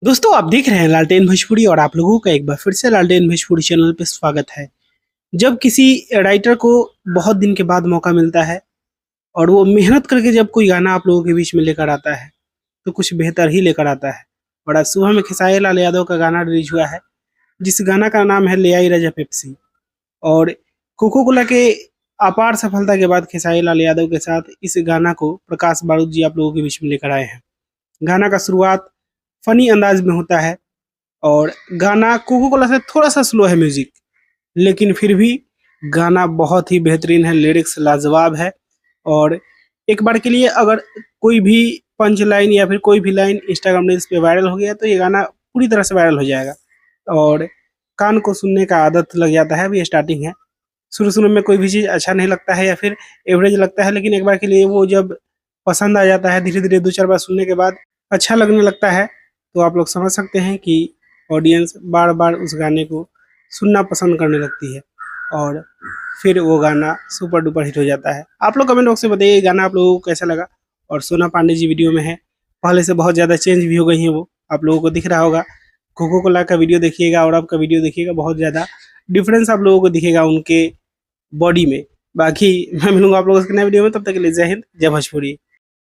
दोस्तों आप देख रहे हैं लालटेन भोजपुरी और आप लोगों का एक बार फिर से लालटेन भोजपुरी चैनल पे स्वागत है। जब किसी राइटर को बहुत दिन के बाद मौका मिलता है और वो मेहनत करके जब कोई गाना आप लोगों के बीच में लेकर आता है तो कुछ बेहतर ही लेकर आता है। और आज सुबह में खेसारी लाल यादव का गाना रिलीज हुआ है जिस गाना का नाम है ले आई राजा पेप्सी। और कोको कोला के अपार सफलता के बाद खेसारी लाल यादव के साथ इस गाना को प्रकाश बारूद जी आप लोगों के बीच में लेकर आए हैं। गाना का शुरुआत फनी अंदाज में होता है और गाना कोको कोला से थोड़ा सा स्लो है म्यूजिक, लेकिन फिर भी गाना बहुत ही बेहतरीन है, लिरिक्स लाजवाब है। और एक बार के लिए अगर कोई भी पंच लाइन या फिर कोई भी लाइन इंस्टाग्राम रील्स पे वायरल हो गया तो ये गाना पूरी तरह से वायरल हो जाएगा और कान को सुनने का आदत लग जाता है। अभी स्टार्टिंग है, शुरू शुरू में कोई भी चीज़ अच्छा नहीं लगता है या फिर एवरेज लगता है, लेकिन एक बार के लिए वो जब पसंद आ जाता है धीरे धीरे 2-4 बार सुनने के बाद अच्छा लगने लगता है। तो आप लोग समझ सकते हैं कि ऑडियंस बार बार उस गाने को सुनना पसंद करने लगती है और फिर वो गाना सुपर डुपर हिट हो जाता है। आप लोग कमेंट बॉक्स में बताइए गाना आप लोगों को कैसा लगा। और सोना पांडे जी वीडियो में है, पहले से बहुत ज़्यादा चेंज भी हो गई हैं, वो आप लोगों को दिख रहा होगा। कोको कोला का वीडियो देखिएगा और आपका वीडियो देखिएगा, बहुत ज़्यादा डिफरेंस आप लोगों को दिखेगा उनके बॉडी में। बाकी मैं मिलूंगा आप लोगों से नए वीडियो में, तब तक के लिए जय हिंद जय भोजपुरी।